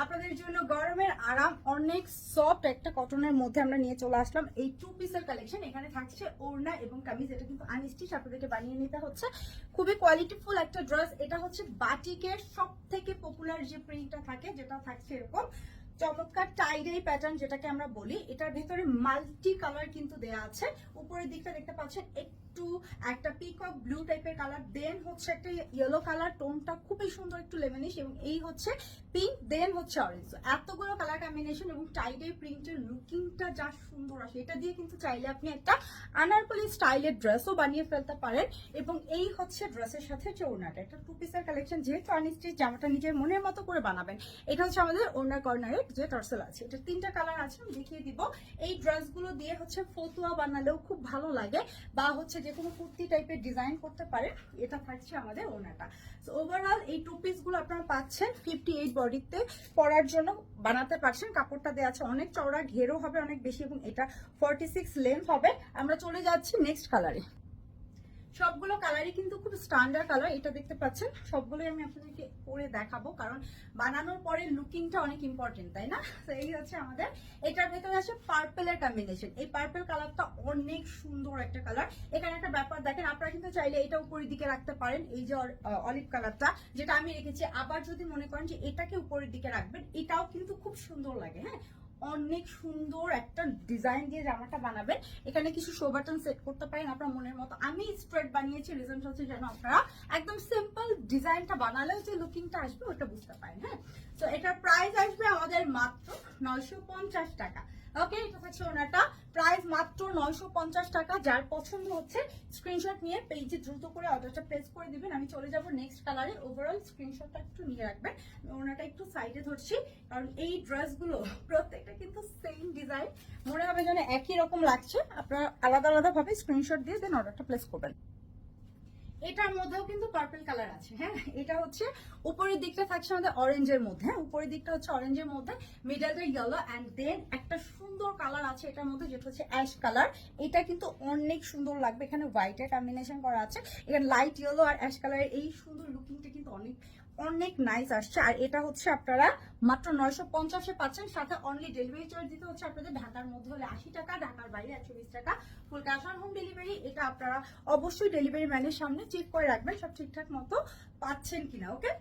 আপনাদের জন্য গরমের আরাম অনেক সফট একটা কটনের মধ্যে আমরা নিয়ে চলে আসলাম এই 2 পিসের কালেকশন। এখানে থাকছে ওড়না এবং কামিজ, এটা কিন্তু আনস্টিচ, আপনাদেরকে বানিয়ে নিতে হচ্ছে। খুবই কোয়ালিটিফুল একটা ড্রেস। এটা হচ্ছে বাটিকের সব থেকে পপুলার যে প্রিন্টটা থাকে, যেটা থাকছে এরকম চমৎকার টাইডাই প্যাটার্ন, যেটাকে আমরা বলি। এটার ভেতরে মাল্টি কালার কিন্তু দেয়া আছে। উপরের দিকটা দেখতে পাচ্ছেন একটু একটা পিকক ব্লু টাইপের কালার, দেন হচ্ছে একটা ইয়েলো কালার, টোনটা খুবই সুন্দর একটু লেমনিশ, এবং এই হচ্ছে পিঙ্ক, দেন হচ্ছে অরেঞ্জ। এতগুলো কালার কম্বিনেশন এবং টাইডাই প্রিন্টের লুকিংটা যা সুন্দর আসে, এটা দিয়ে কিন্তু চাইলে আপনি একটা আনারকলি স্টাইলের ড্রেসও বানিয়ে ফেলতে পারেন। এবং এই হচ্ছে ড্রেসের সাথে যে ওড়নাটা, একটা 2 পিসের কালেকশন, যেহেতু আনস্টিচ, জামাটা নিজের মনের মতো করে বানাবেন। এটা হচ্ছে আমাদের ওড়নার কর্নারের যে টার্সেল আছে, এটা 3টা কালার আছে, আমি দেখিয়ে দিব। এই ড্রেসগুলো দিয়ে হচ্ছে ফতুয়া বানালেও খুব ভালো লাগে, বা হচ্ছে যে কোনো কুর্তি টাইপের ডিজাইন করতে পারে। এটা থাকছে আমাদের ওড়নাটা। সো ওভারঅল এই 2 পিসগুলো আপনারা পাচ্ছেন 58 বডিতে পরার জন্য বানাতে পারছেন। কাপড়টা দেওয়া আছে অনেক চওড়া, ঘেরও হবে অনেক বেশি, এবং এটা 46 লেন্থ হবে। আমরা চলে যাচ্ছি নেক্সট কালারে। সবগুলো কালারই কিন্তু খুব স্ট্যান্ডার্ড কালার, এটা দেখতে পাচ্ছেন। সবগুলোই আমি আপনাদেরকে পরে দেখাবো, কারণ বানানোর পরে লুকিংটা অনেক ইম্পর্টেন্ট, তাই না? তো এই হচ্ছে আমাদের, এটার ভেতরে আছে পার্পেলের কম্বিনেশন। এই পার্পেল কালারটা অনেক সুন্দর একটা কালার। এখানে একটা ব্যাপার দেখেন, আপনারা কিন্তু চাইলে এটা উপরের দিকে রাখতে পারেন, এই যে অলিভ কালারটা যেটা আমি রেখেছি। আবার যদি মনে করেন যে এটাকে উপরের দিকে রাখবেন, এটাও কিন্তু খুব সুন্দর লাগে। হ্যাঁ, অনেক সুন্দর একটা ডিজাইন দিয়ে জামাটা বানাবেন। এখানে কিছু শো বাটন সেট করতে পারেন আপনার মনের মতো। আমি স্ট্রেট বানিয়েছি, রিজন হচ্ছে যেন আপনারা একদম সিম্পল ডিজাইনটা বানালেও যে লুকিংটা আসবে ওটা বুঝতে পারেন। হ্যাঁ, তো এটার প্রাইস আসবে আমাদের মাত্র 950 টাকা। ওকে, এটা হচ্ছে ওনাটা, প্রাইস মাত্র 950 টাকা। যার পছন্দ হচ্ছে স্ক্রিনশট নিয়ে পেজে দ্রুত করে অর্ডারটা প্লেস করে দিবেন। আমি চলে যাব নেক্সট কালারে। ওভারঅল স্ক্রিনশটটা একটু নিয়ে রাখবেন। ওনাটা একটু সাইডে ধরছি, কারণ এই ড্রেসগুলো প্রত্যেকটা কিন্তু সেম ডিজাইন, মনে হবে যেন একই রকম লাগছে। আপনারা আলাদা আলাদা ভাবে স্ক্রিনশট দিয়ে দেন অর্ডারটা প্লেস করবেন। এটার মধ্যেও কিন্তু পার্পল কালার আছে। হ্যাঁ, এটা হচ্ছে উপরের দিকটা থাকছে আমাদের অরেঞ্জের মধ্যে। হ্যাঁ, উপরের দিকটা হচ্ছে অরেঞ্জের মধ্যে, মিডলটা ইয়েলো, অ্যান্ড দেন একটা সুন্দর কালার আছে এটার মধ্যে, যেটা হচ্ছে অ্যাশ কালার। এটা কিন্তু অনেক সুন্দর লাগবে। এখানে হোয়াইটের কম্বিনেশন করা আছে, এখানে লাইট ইয়েলো আর অ্যাশ কালারের এই সুন্দর লুকিংটা কিন্তু অনেক অনেক নাইস আসছে। আর এটা হচ্ছে আপনারা মাত্র 950-এ পাচ্ছেন। সাথে অনলি ডেলিভারি চার্জ দিতে হচ্ছে আপনাদের ঢাকার মধ্যে হলে 80 টাকা, ঢাকার বাইরে 120 টাকা। Full cash on home delivery. এটা আপনারা অবশ্যই ডেলিভারি ম্যানের সামনে চেক করে রাখবেন সব ঠিকঠাক মতো পাচ্ছেন কিনা। ওকে,